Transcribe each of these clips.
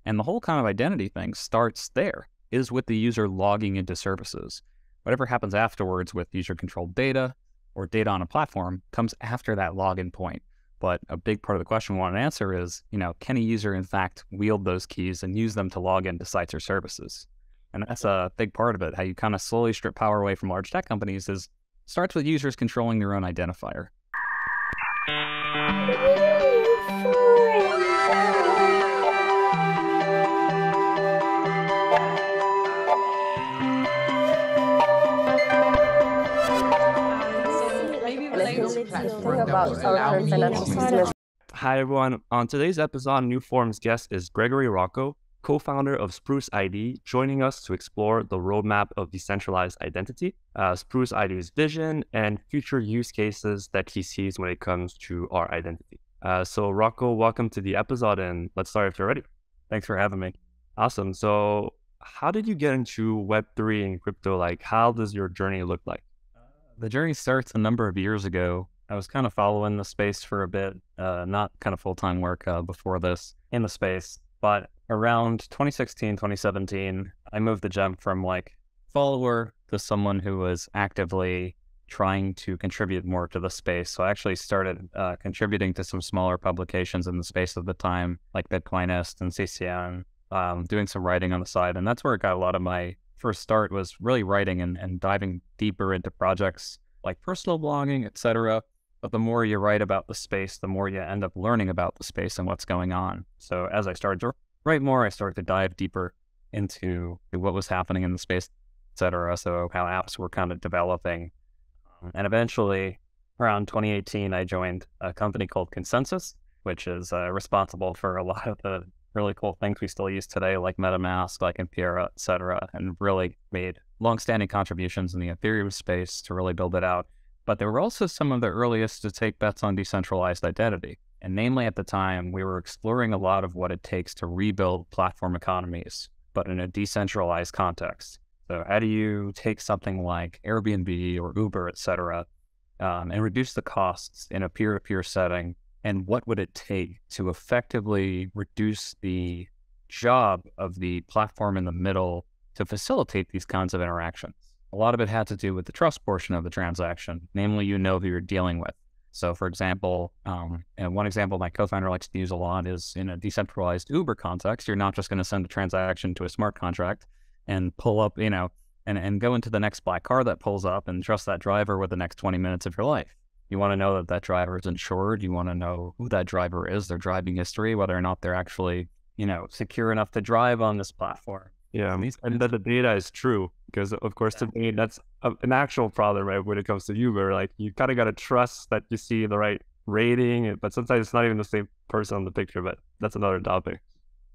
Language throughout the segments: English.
And the whole kind of identity thing starts there, is with the user logging into services. Whatever happens afterwards with user-controlled data or data on a platform comes after that login point. But a big part of the question we want to answer is, can a user in fact wield those keys and use them to log into sites or services? And that's a big part of it. How you kind of slowly strip power away from large tech companies starts with users controlling their own identifier. Hi everyone, on today's episode, NEWFORUM's guest is Gregory Rocco, co-founder of Spruce ID, joining us to explore the roadmap of decentralized identity, Spruce ID's vision, and future use cases that he sees when it comes to our identity. So Rocco, welcome to the episode, and let's start if you're ready. Thanks for having me. Awesome. So how did you get into Web3 and crypto? Like, how does your journey look like? The journey starts a number of years ago. I was kind of following the space for a bit, not kind of full-time work before this in the space, but around 2016, 2017, I moved the jump from like follower to someone who was actively trying to contribute more to the space. So I actually started contributing to some smaller publications in the space at the time, like Bitcoinist and CCM, doing some writing on the side. And that's where it got a lot of my first start, was really writing and diving deeper into projects like personal blogging, etc. But the more you write about the space, the more you end up learning about the space and what's going on. So as I started to write more, I started to dive deeper into what was happening in the space, etc. So how apps were kind of developing. And eventually, around 2018, I joined a company called Consensus, which is responsible for a lot of the really cool things we still use today, like MetaMask, like Impera, etc., and really made longstanding contributions in the Ethereum space to really build it out. But they were also some of the earliest to take bets on decentralized identity. And namely at the time, we were exploring a lot of what it takes to rebuild platform economies, but in a decentralized context. So how do you take something like Airbnb or Uber, etc., and reduce the costs in a peer-to-peer setting? And what would it take to effectively reduce the job of the platform in the middle to facilitate these kinds of interactions? A lot of it had to do with the trust portion of the transaction, namely, who you're dealing with. So for example, and one example my co-founder likes to use a lot is in a decentralized Uber context, you're not just going to send a transaction to a smart contract and pull up, and go into the next black car that pulls up and trust that driver with the next 20 minutes of your life. You want to know that that driver is insured. You want to know who that driver is, their driving history, whether or not they're actually, secure enough to drive on this platform. Yeah, and that the data is true, because of course, to me, that's an actual problem, right? When it comes to Uber, like you kind of got to trust that you see the right rating, but sometimes it's not even the same person on the picture, but that's another topic.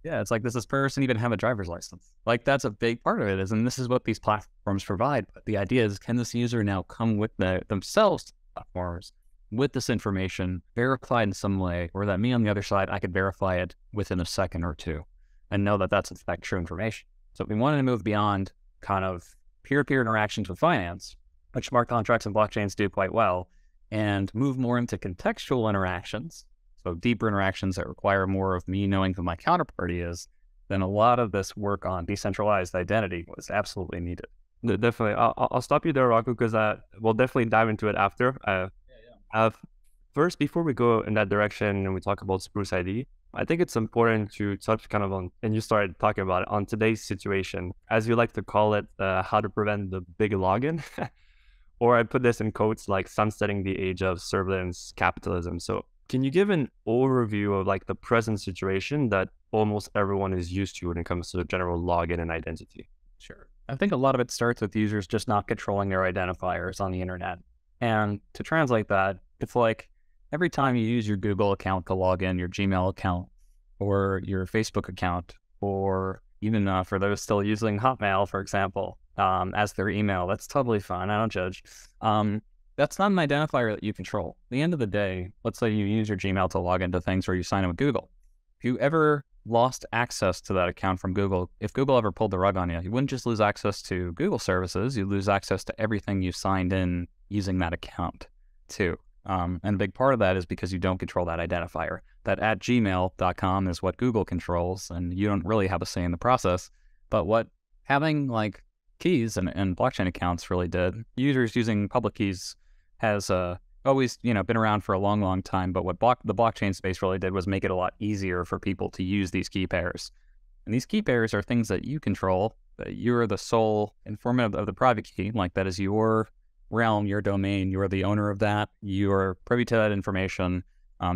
Yeah, it's like, does this person even have a driver's license? Like, that's a big part of it, and this is what these platforms provide. But the idea is, can this user now come with themselves to platforms with this information verified in some way, or that me on the other side, I could verify it within a second or two and know that that's in fact true information. So if we wanted to move beyond kind of peer-to-peer interactions with finance, which smart contracts and blockchains do quite well, and move more into contextual interactions, so deeper interactions that require more of me knowing who my counterparty is, then a lot of this work on decentralized identity was absolutely needed. Definitely. I'll stop you there, Rocco, because we'll definitely dive into it after. First, before we go in that direction and we talk about Spruce ID, I think it's important to touch kind of on, and you started talking about it, on today's situation, as you like to call it, how to prevent the big login. Or I put this in quotes, like sunsetting the age of surveillance capitalism. So can you give an overview of like the present situation that almost everyone is used to when it comes to the general login and identity? Sure. I think a lot of it starts with users just not controlling their identifiers on the internet. And to translate that, it's like every time you use your Google account to log in, your Gmail account, or your Facebook account, or even for those still using Hotmail, for example, as their email, that's totally fine. I don't judge. That's not an identifier that you control. At the end of the day, let's say you use your Gmail to log into things or you sign in with Google. If you ever lost access to that account from Google, if Google ever pulled the rug on you, you wouldn't just lose access to Google services, you'd lose access to everything you signed in using that account too. And a big part of that is because you don't control that identifier. That @gmail.com is what Google controls, and you don't really have a say in the process. But what having like keys and blockchain accounts really did, users using public keys has always been around for a long, long time. But what the blockchain space really did was make it a lot easier for people to use these key pairs. And these key pairs are things that you control, that you're the sole informant of the private key, like that is your realm, your domain, you're the owner of that, you're privy to that information,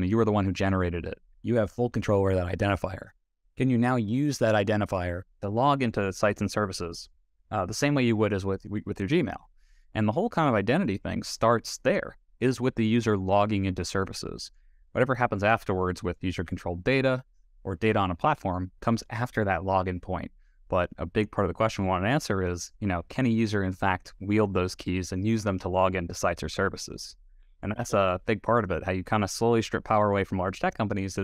you are the one who generated it. You have full control over that identifier. Can you now use that identifier to log into sites and services the same way you would as with your Gmail? And the whole kind of identity thing starts there, is with the user logging into services. Whatever happens afterwards with user-controlled data or data on a platform comes after that login point. But a big part of the question we want to answer is, can a user in fact wield those keys and use them to log into sites or services? And that's a big part of it. How you kind of slowly strip power away from large tech companies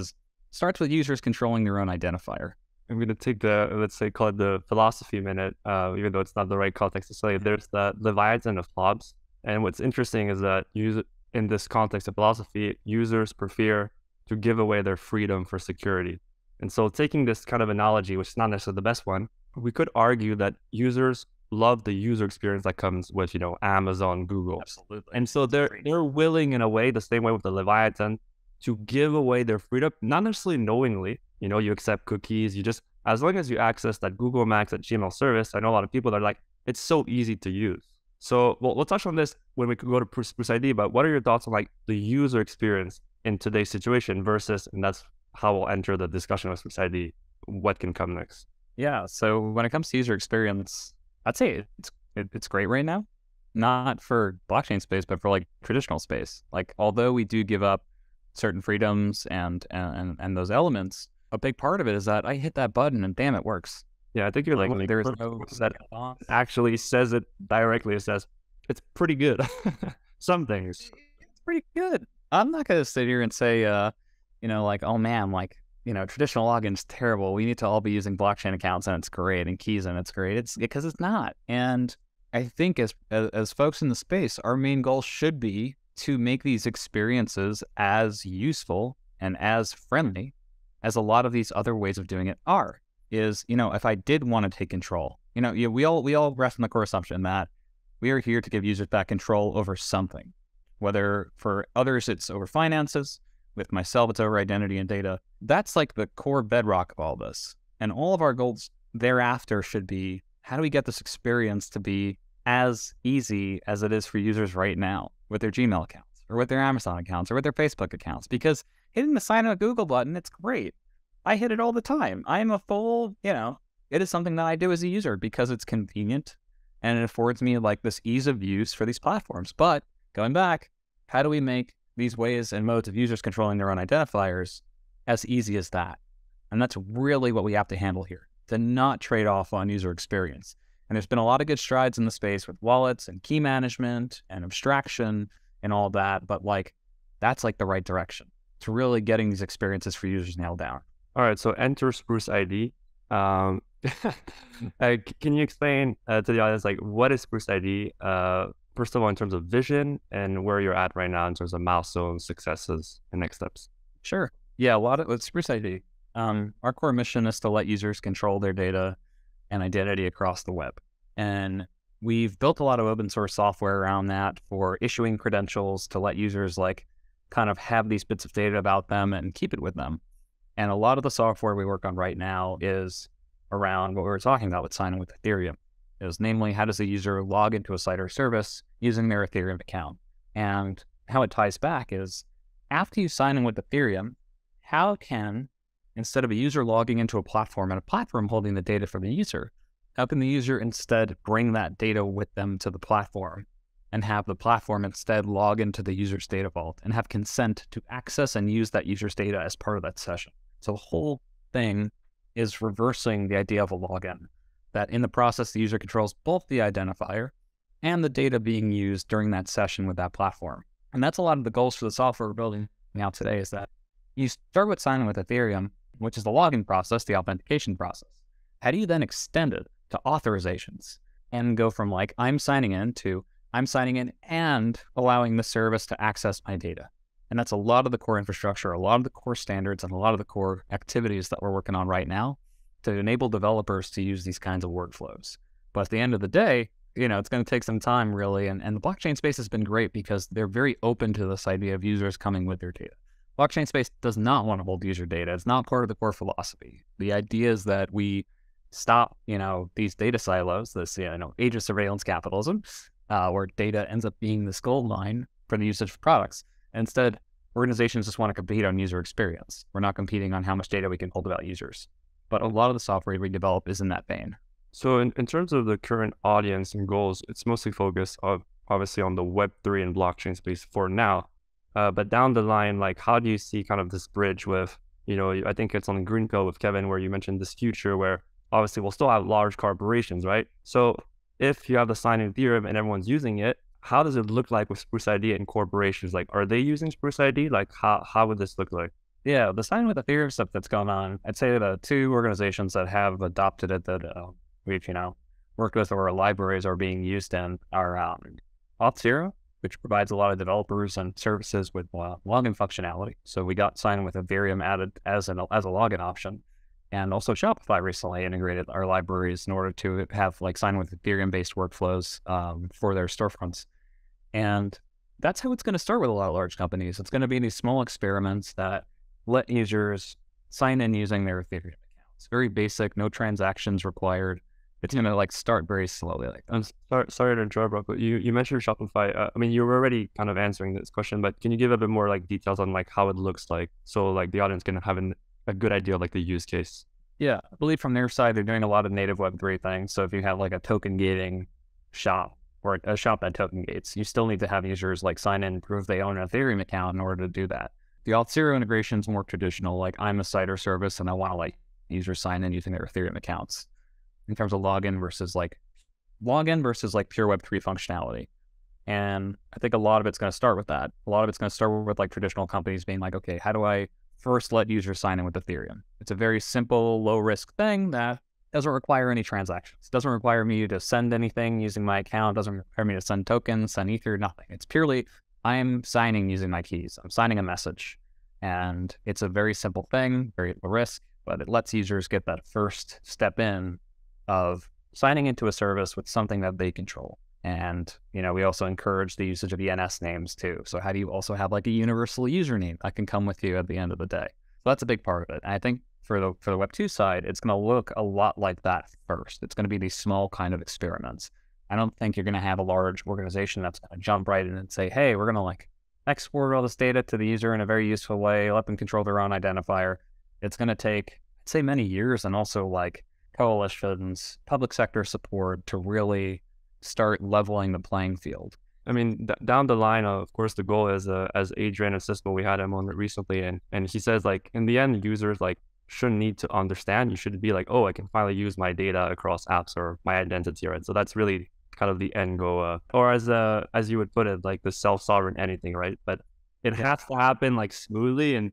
starts with users controlling their own identifier. I'm going to take let's say, call it the philosophy minute, even though it's not the right context to say. There's the Leviathan of Hobbes. And what's interesting is that in this context of philosophy, users prefer to give away their freedom for security. And so taking this kind of analogy, which is not necessarily the best one, we could argue that users love the user experience that comes with, Amazon, Google. Absolutely. And so they're willing, in a way, the same way with the Leviathan, to give away their freedom, not necessarily knowingly. You accept cookies, as long as you access that Google Maps, that Gmail service. I know a lot of people that are like, it's so easy to use. So we'll touch on this when we go to Spruce ID, but what are your thoughts on like the user experience in today's situation versus, and that's how we'll enter the discussion with Spruce ID, what can come next? Yeah, so when it comes to user experience, I'd say it's great right now. Not for blockchain space, but for like traditional space. Like, although we do give up certain freedoms and those elements, a big part of it is that I hit that button and damn, it works. Yeah, I think you're like there's no that actually says it directly. It says it's pretty good. Some things. It's pretty good. I'm not gonna sit here and say, like, oh man, like, traditional login's terrible. We need to all be using blockchain accounts and it's great, and keys and it's great. It's because it's not. And I think as folks in the space, our main goal should be to make these experiences as useful and as friendly as a lot of these other ways of doing it are. If I did want to take control, we all rest on the core assumption that we are here to give users back control over something. Whether for others it's over finances, with myself it's over identity and data. That's like the core bedrock of all this. And all of our goals thereafter should be, how do we get this experience to be as easy as it is for users right now with their Gmail accounts or with their Amazon accounts or with their Facebook accounts? Because hitting the sign up Google button, it's great. I hit it all the time. I am a full, it is something that I do as a user because it's convenient and it affords me like this ease of use for these platforms. But going back, how do we make these ways and modes of users controlling their own identifiers as easy as that? And that's really what we have to handle here, to not trade off on user experience. And there's been a lot of good strides in the space with wallets and key management and abstraction and all that. But like, that's like the right direction to really getting these experiences for users nailed down. All right, so enter Spruce ID. Can you explain to the audience, like, what is Spruce ID? First of all, in terms of vision and where you're at right now in terms of milestones, successes, and next steps. Sure. Yeah, with Spruce ID, our core mission is to let users control their data and identity across the web. And we've built a lot of open source software around that for issuing credentials to let users like kind of have these bits of data about them and keep it with them. And a lot of the software we work on right now is around what we were talking about with signing with Ethereum. Namely, how does a user log into a site or service using their Ethereum account? And how it ties back is, after you sign in with Ethereum, how can, instead of a user logging into a platform and a platform holding the data for the user, how can the user instead bring that data with them to the platform and have the platform instead log into the user's data vault and have consent to access and use that user's data as part of that session? So the whole thing is reversing the idea of a login, that in the process, the user controls both the identifier and the data being used during that session with that platform. And that's a lot of the goals for the software we're building now today, is that you start with signing with Ethereum, which is the login process, the authentication process. How do you then extend it to authorizations and go from like, I'm signing in to I'm signing in and allowing the service to access my data. And that's a lot of the core infrastructure, a lot of the core standards, and a lot of the core activities that we're working on right now to enable developers to use these kinds of workflows. But at the end of the day, it's going to take some time, really. And the blockchain space has been great because they're very open to this idea of users coming with their data. Blockchain space does not want to hold user data. It's not part of the core philosophy. The idea is that we stop, these data silos, this, age of surveillance capitalism, where data ends up being this gold mine for the usage of products. Instead, organizations just want to compete on user experience. We're not competing on how much data we can hold about users. But a lot of the software we develop is in that vein. So in terms of the current audience and goals, it's mostly focused obviously on the Web3 and blockchain space for now. But down the line, like, how do you see kind of this bridge with, I think it's on Greenfield with Kevin, where you mentioned this future where obviously we'll still have large corporations, right? So if you have the sign-in Ethereum and everyone's using it, how does it look like with Spruce ID and corporations? Like, are they using Spruce ID? Like, how would this look like? Yeah, the sign with Ethereum stuff that's going on, I'd say the two organizations that have adopted it that we've, worked with or libraries are being used in are Auth0, which provides a lot of developers and services with login functionality. So we got sign with Ethereum added as a login option. And also Shopify recently integrated our libraries in order to have like sign with Ethereum-based workflows for their storefronts. And that's how it's going to start with a lot of large companies. It's going to be these small experiments that let users sign in using their Ethereum accounts. Very basic, no transactions required. It's going to like start very slowly. Like I'm sorry to interrupt, Rocco. You mentioned Shopify. I mean, you were already kind of answering this question, but can you give a bit more like details on like how it looks like, so like the audience can have a good idea of like the use case? Yeah, I believe from their side, they're doing a lot of native Web3 things. So if you have like a token gating shop or a shop that token gates, you still need to have users like sign in, prove they own an Ethereum account in order to do that. The Auth0 integration is more traditional. Like I'm a site or service and I want to like users sign in using their Ethereum accounts in terms of login versus like pure Web3 functionality. And I think a lot of it's going to start with that. A lot of it's going to start with like traditional companies being like, okay, how do I first let users sign in with Ethereum? It's a very simple, low risk thing that doesn't require any transactions. It doesn't require me to send anything using my account. It doesn't require me to send tokens, send Ether, nothing. It's purely, I'm signing using my keys. I'm signing a message. And it's a very simple thing, very low risk, but it lets users get that first step in of signing into a service with something that they control. And, we also encourage the usage of ENS names too. So how do you also have like a universal username that can come with you at the end of the day? So that's a big part of it. And I think for the Web2 side, it's going to look a lot like that first. It's going to be these small kind of experiments. I don't think you're going to have a large organization that's going to jump right in and say, hey, we're going to like export all this data to the user in a very useful way, let them control their own identifier. It's going to take, I'd say, many years and also like coalitions, public sector support to really start leveling the playing field. I mean, down the line, of course, the goal is, as Adrian of Cisco, we had him on recently, and he says, like, in the end, users, like, shouldn't need to understand. You should be like, oh, I can finally use my data across apps or my identity, right? So that's really kind of the end goal, or as you would put it, like the self-sovereign anything, right? But it has to happen, like, smoothly, and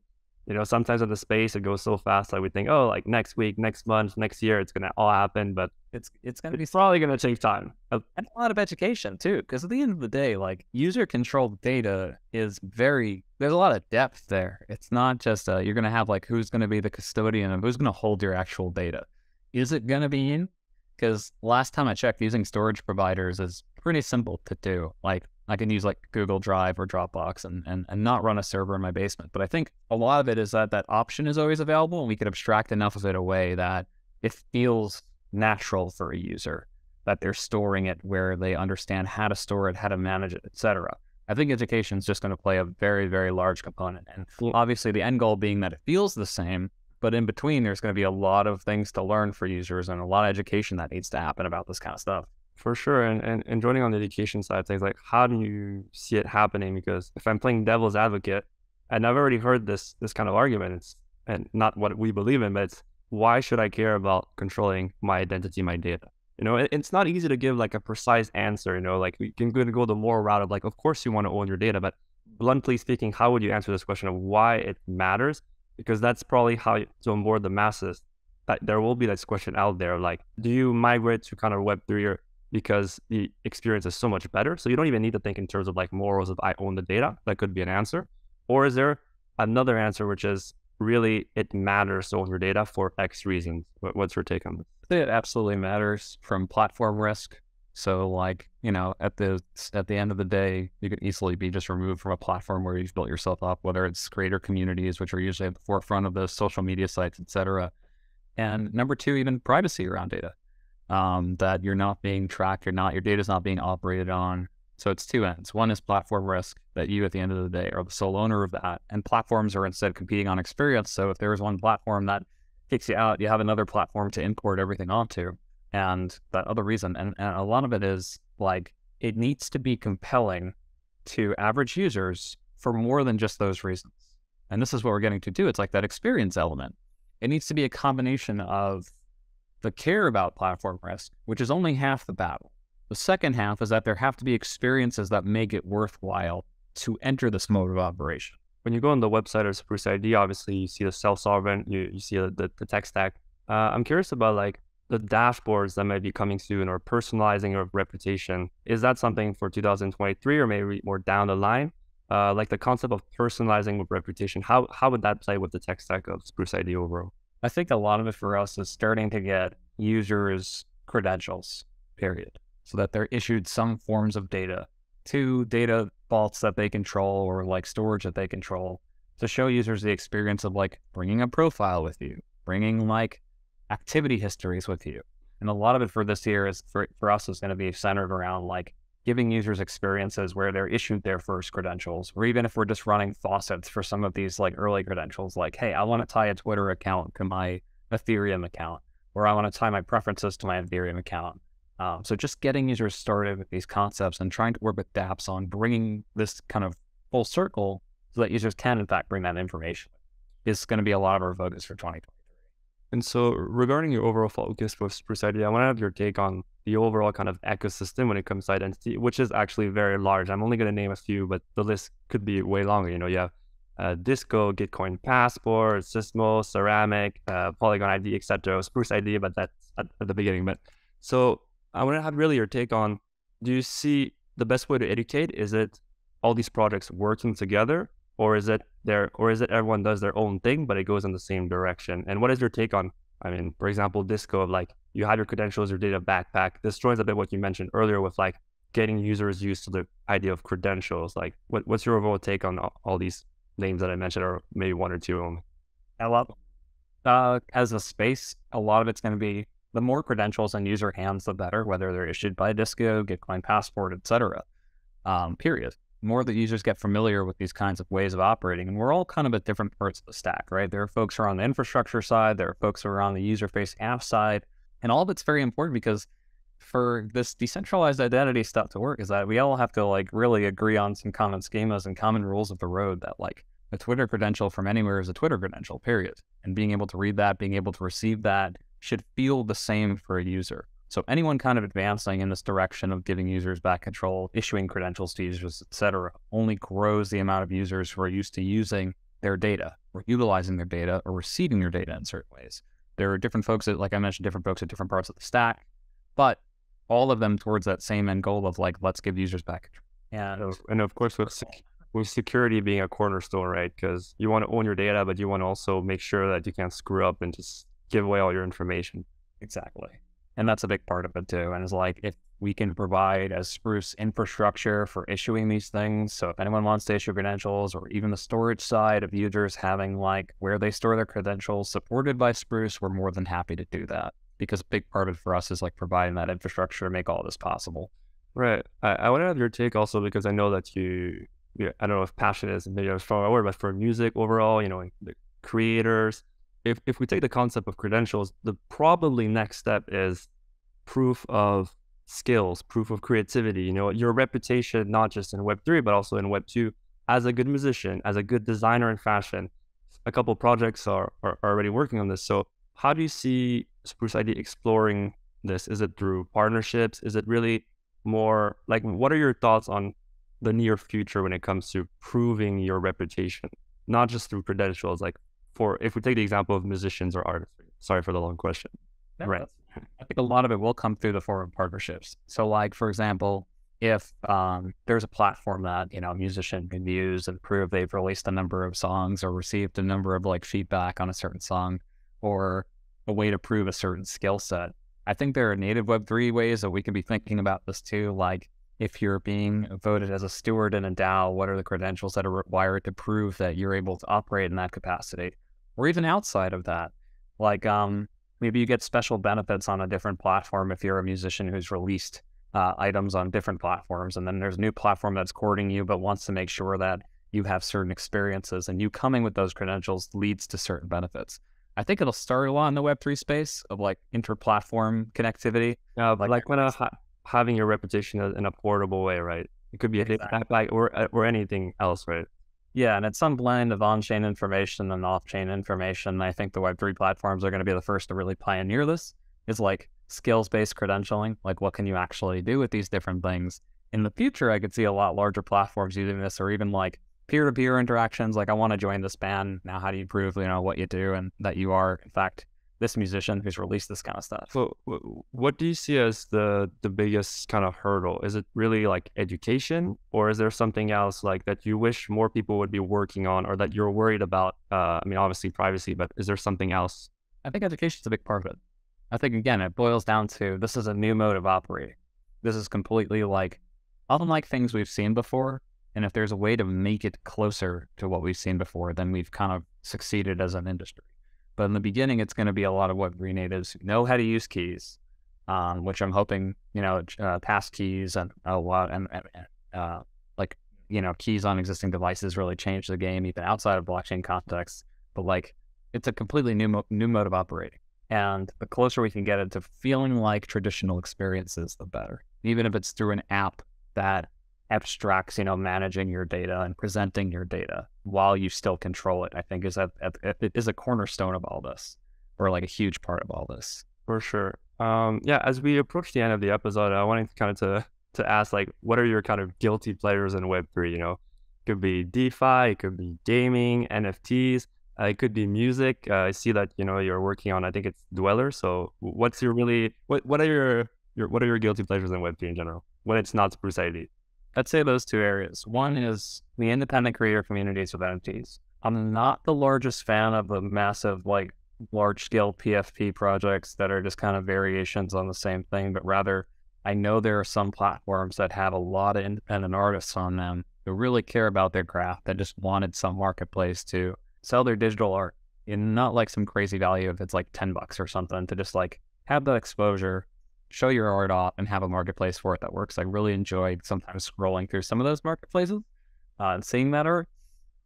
sometimes in the space, it goes so fast that we think, oh, like next week, next month, next year, it's going to all happen. But it's going to be probably going to take time. And a lot of education too, because at the end of the day, like user controlled data is there's a lot of depth there. It's not just, you're going to have like, who's going to be the custodian and who's going to hold your actual data. Is it going to be you? Because last time I checked, using storage providers is pretty simple to do. Like I can use like Google Drive or Dropbox and not run a server in my basement. But I think a lot of it is that option is always available and we can abstract enough of it away that it feels natural for a user, that they're storing it where they understand how to store it, how to manage it, etc. I think education is just going to play a very, very large component. And obviously the end goal being that it feels the same, but in between, there's going to be a lot of things to learn for users and a lot of education that needs to happen about this kind of stuff. For sure. And joining on the education side of things, like how do you see it happening? Because if I'm playing devil's advocate, and I've already heard this kind of argument, and not what we believe in, but it's why should I care about controlling my identity, my data? It's not easy to give like a precise answer, like we can go the moral route of like, of course you want to own your data, but bluntly speaking, how would you answer this question of why it matters? Because that's probably how to onboard the masses. That there will be this question out there, like, do you migrate to kind of Web3 or because the experience is so much better. So you don't even need to think in terms of like morals of I own the data. That could be an answer. Or is there another answer, which is really it matters to own your data for X reasons? What's your take on this? It absolutely matters from platform risk. So like, at the end of the day, you could easily be just removed from a platform where you've built yourself up, whether it's creator communities, which are usually at the forefront of those social media sites, et cetera. And number two, even privacy around data, that you're not being tracked, your data's not being operated on. So it's two ends. One is platform risk, that you at the end of the day are the sole owner of that. And platforms are instead competing on experience. So if there is one platform that kicks you out, you have another platform to import everything onto. And that other reason, and a lot of it is like, it needs to be compelling to average users for more than just those reasons. And this is what we're getting to do. It's like that experience element. It needs to be a combination of the care about platform risk, which is only half the battle. The second half is that there have to be experiences that make it worthwhile to enter this mode of operation. When you go on the website of Spruce ID, obviously you see the self-sovereign, you see the tech stack. I'm curious about like the dashboards that might be coming soon, or personalizing your reputation. Is that something for 2023 or maybe more down the line? Like the concept of personalizing with reputation, how would that play with the tech stack of Spruce ID overall? I think a lot of it for us is starting to get users' credentials, period. So that they're issued some forms of data to data vaults that they control, or like storage that they control, to show users the experience of like bringing a profile with you, bringing like activity histories with you. And a lot of it for this year is for us is going to be centered around like giving users experiences where they're issued their first credentials, or even if we're just running faucets for some of these like early credentials, like, hey, I want to tie a Twitter account to my Ethereum account, or I want to tie my preferences to my Ethereum account. So just getting users started with these concepts and trying to work with dApps on bringing this kind of full circle so that users can in fact bring that information is going to be a lot of our focus for 2020. And so regarding your overall focus with Spruce ID, I want to have your take on the overall kind of ecosystem when it comes to identity, which is actually very large. I'm only going to name a few, but the list could be way longer. You have Disco, Gitcoin Passport, Sysmo, Ceramic, Polygon ID, etc. Spruce ID, but that's at the beginning. But so I want to have really your take on, do you see the best way to educate? Is it all these projects working together? Or is it everyone does their own thing, but it goes in the same direction? And what is your take on, for example, Disco, of like, you have your credentials, your data backpack. This joins a bit what you mentioned earlier with like getting users used to the idea of credentials. Like, what's your overall take on all these names that I mentioned, or maybe one or two only? I love as a space, a lot of it's going to be the more credentials in user hands, the better, whether they're issued by Disco, Gitcoin Passport, etc. Period. More that users get familiar with these kinds of ways of operating. And we're all kind of at different parts of the stack, right? There are folks who are on the infrastructure side, there are folks who are on the user-facing app side, and all of it's very important because for this decentralized identity stuff to work is that we all have to like really agree on some common schemas and common rules of the road, that like a Twitter credential from anywhere is a Twitter credential, period. And being able to read that, being able to receive that should feel the same for a user. So anyone kind of advancing in this direction of giving users back control, issuing credentials to users, et cetera, only grows the amount of users who are used to using their data or utilizing their data or receiving their data in certain ways. There are different folks that, like I mentioned, different folks at different parts of the stack, but all of them towards that same end goal of like, let's give users back control. And of course, with security being a cornerstone, right? Because you want to own your data, but you want to also make sure that you can't screw up and just give away all your information. Exactly. And that's a big part of it too. And it's like, if we can provide a Spruce infrastructure for issuing these things, so if anyone wants to issue credentials, or even the storage side of users having like where they store their credentials supported by Spruce, we're more than happy to do that, because a big part of it for us is like providing that infrastructure to make all this possible. Right. I want to have your take also, because I know that I don't know if passion is maybe a strong word, but for music overall, the creators, if we take the concept of credentials, the probably next step is proof of skills, proof of creativity, your reputation, not just in Web3, but also in Web2, as a good musician, as a good designer in fashion. A couple of projects are already working on this. So how do you see Spruce ID exploring this? Is it through partnerships? Is it really more like, what are your thoughts on the near future when it comes to proving your reputation, not just through credentials, like if we take the example of musicians or artists? Sorry for the long question. No, right. I think think a lot of it will come through the form of partnerships. So like, for example, if there's a platform that, a musician can use and prove they've released a number of songs or received a number of like feedback on a certain song, or a way to prove a certain skill set. I think there are native Web3 ways that we can be thinking about this too. Like if you're being voted as a steward in a DAO, what are the credentials that are required to prove that you're able to operate in that capacity? Or even outside of that, like maybe you get special benefits on a different platform if you're a musician who's released items on different platforms, and then there's a new platform that's courting you but wants to make sure that you have certain experiences, and you coming with those credentials leads to certain benefits. I think it'll start a lot in the Web3 space of like inter-platform connectivity. Like kind of having your reputation in a portable way, right? It could be a backpack or anything else, right? Yeah, and it's some blend of on-chain information and off-chain information. I think the Web3 platforms are going to be the first to really pioneer this. Is like skills-based credentialing, like what can you actually do with these different things? In the future, I could see a lot larger platforms using this, or even like peer-to-peer interactions. Like I want to join this band. Now, how do you prove, what you do and that you are, in fact, this musician who's released this kind of stuff? So what do you see as the biggest kind of hurdle? Is it really like education, or is there something else like that you wish more people would be working on, or that you're worried about? I mean, obviously privacy, but is there something else? I think education is a big part of it. I think, again, it boils down to this is a new mode of operating. This is completely like unlike things we've seen before. And if there's a way to make it closer to what we've seen before, then we've kind of succeeded as an industry. But in the beginning, it's going to be a lot of Web3 natives who know how to use keys, which I'm hoping, pass keys and a lot, and keys on existing devices really change the game, even outside of blockchain context. But like, it's a completely new mode of operating. And the closer we can get it to feeling like traditional experiences, the better. Even if it's through an app that abstracts, managing your data and presenting your data while you still control it, I think it is a cornerstone of all this, or like a huge part of all this. For sure. Yeah, as we approach the end of the episode, I wanted to ask, like, what are your kind of guilty pleasures in Web3? It could be DeFi, it could be gaming, NFTs, it could be music. I see that, you're working on, I think it's Dweller. So what's your what are your guilty pleasures in Web3 in general when it's not Spruce ID? I'd say those two areas. One is the independent creator communities with NFTs. I'm not the largest fan of the massive, like, large-scale PFP projects that are just kind of variations on the same thing, but rather I know there are some platforms that have a lot of independent artists on them who really care about their craft, that just wanted some marketplace to sell their digital art in not like some crazy value if it's like $10 or something, to just like have that exposure, show your art off, and have a marketplace for it that works. I really enjoyed sometimes scrolling through some of those marketplaces and seeing that art.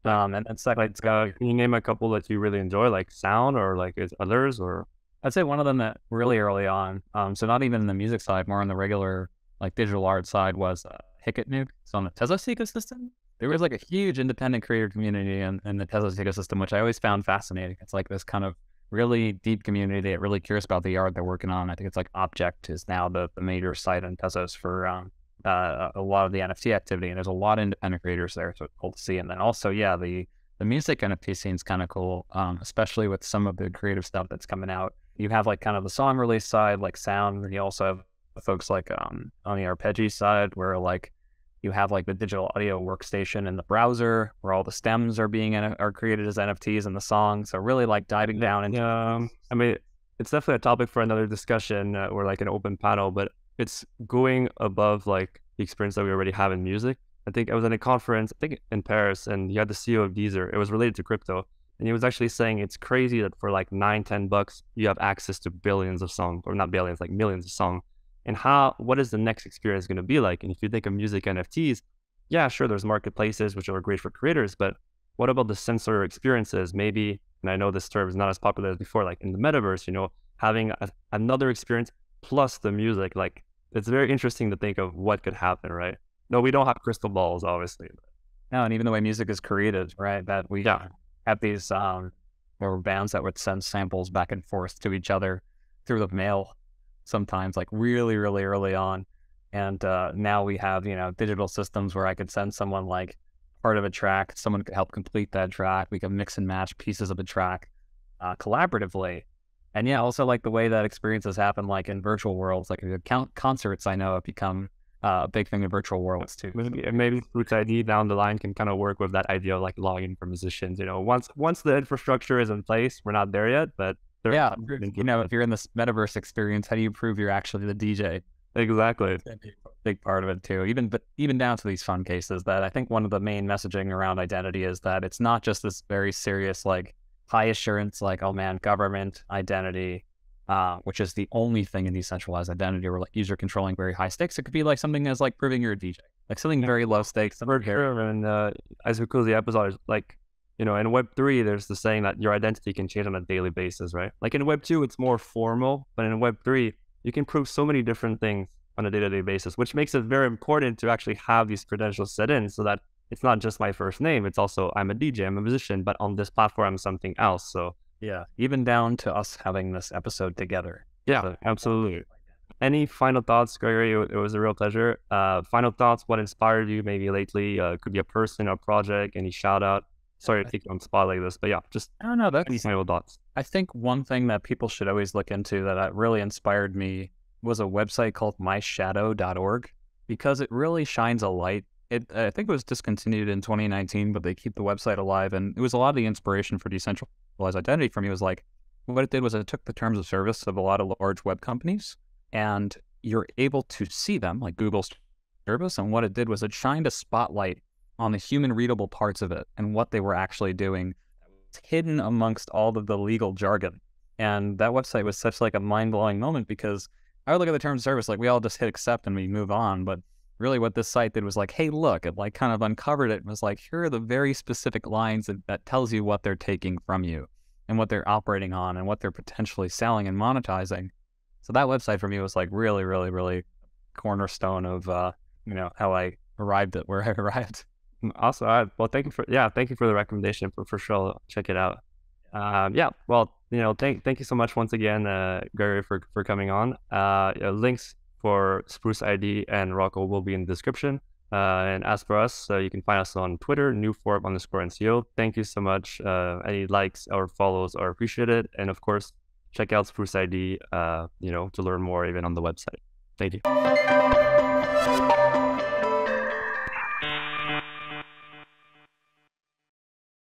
And then second, can you name a couple that you really enjoy, like Sound, or like others? Or I'd say one of them that really early on, so not even in the music side, more on the regular like digital art side, was Hicketnuke. So on the Tezos ecosystem, there was like a huge independent creator community in the Tezos ecosystem, which I always found fascinating. It's like this kind of really deep community that really curious about the art they're working on. I think it's like Object is now the major site in Tezos for a lot of the NFT activity, and there's a lot of independent creators there, so it's cool to see. And then also, yeah, the music NFT scene is kind of cool, especially with some of the creative stuff that's coming out. You have like kind of the song release side, like Sound, and you also have folks like on the arpeggi side, where like you have like the digital audio workstation in the browser, where all the stems are created as NFTs in the song. So really like diving down into. I mean, it's definitely a topic for another discussion or like an open panel, but it's going above like the experience that we already have in music. I think I was at a conference, I think in Paris, and you had the CEO of Deezer. It was related to crypto. And he was actually saying it's crazy that for like $9-10, you have access to billions of songs, or not billions, like millions of songs. And what is the next experience going to be like? And if you think of music NFTs, yeah, sure, there's marketplaces which are great for creators, but what about the sensor experiences? Maybe, and I know this term is not as popular as before, like in the metaverse, having another experience plus the music. Like, it's very interesting to think of what could happen, right? No, we don't have crystal balls, obviously. No, and even the way music is created, right? That we have these there were bands that would send samples back and forth to each other through the mail sometimes, like really, really early on. And now we have, digital systems where I could send someone like part of a track, someone could help complete that track. We can mix and match pieces of the track collaboratively. And yeah, also like the way that experiences happen, like in virtual worlds, like concerts, I know have become a big thing in virtual worlds too. Maybe Spruce ID down the line can kind of work with that idea of like logging for musicians. You know, once the infrastructure is in place, we're not there yet, but yeah, you know, if you're in this metaverse experience, how do you prove you're actually the DJ? Exactly. Big part of it too. Even down to these fun cases that I think one of the main messaging around identity is that it's not just this very serious, like high assurance, like, oh man, government identity, which is the only thing in decentralized identity or like user controlling very high stakes. It could be like something as like proving you're a DJ, like something very low stakes. For sure. And as we close the episode, like, you know, in Web3, there's the saying that your identity can change on a daily basis, right? Like in Web2, it's more formal, but in Web3, you can prove so many different things on a day-to-day basis, which makes it very important to actually have these credentials set in so that it's not just my first name. It's also, I'm a DJ, I'm a musician, but on this platform, I'm something else. So yeah, even down to us having this episode together. Yeah, so, absolutely. Any final thoughts, Gregory? It was a real pleasure. Final thoughts, what inspired you maybe lately? Could be a person, a project, any shout out? Sorry to take you on the spot like this, but yeah, just I don't know. any final thoughts. I think one thing that people should always look into that really inspired me was a website called myshadow.org, because it really shines a light. I think it was discontinued in 2019, but they keep the website alive. And it was a lot of the inspiration for decentralized identity for me was like, what it did was it took the terms of service of a lot of large web companies and you're able to see them like Google's service. And what it did was it shined a spotlight on the human readable parts of it and what they were actually doing, hidden amongst all of the legal jargon. And that website was such like a mind-blowing moment because I would look at the terms of service, like we all just hit accept and we move on. But really what this site did was like, hey, look, it like kind of uncovered it and was like, here are the very specific lines that tells you what they're taking from you and what they're operating on and what they're potentially selling and monetizing. So that website for me was like really, really, really cornerstone of, you know, how I arrived at where I arrived. Awesome. All right. Well, thank you for the recommendation. For sure, I'll check it out. Yeah. Well, you know, thank you so much once again, Gregory, for coming on. Links for Spruce ID and Rocco will be in the description. And as for us, you can find us on Twitter, NEWFORUM_NCO. Thank you so much. Any likes or follows are appreciated. And of course, check out Spruce ID, you know, to learn more even on the website. Thank you.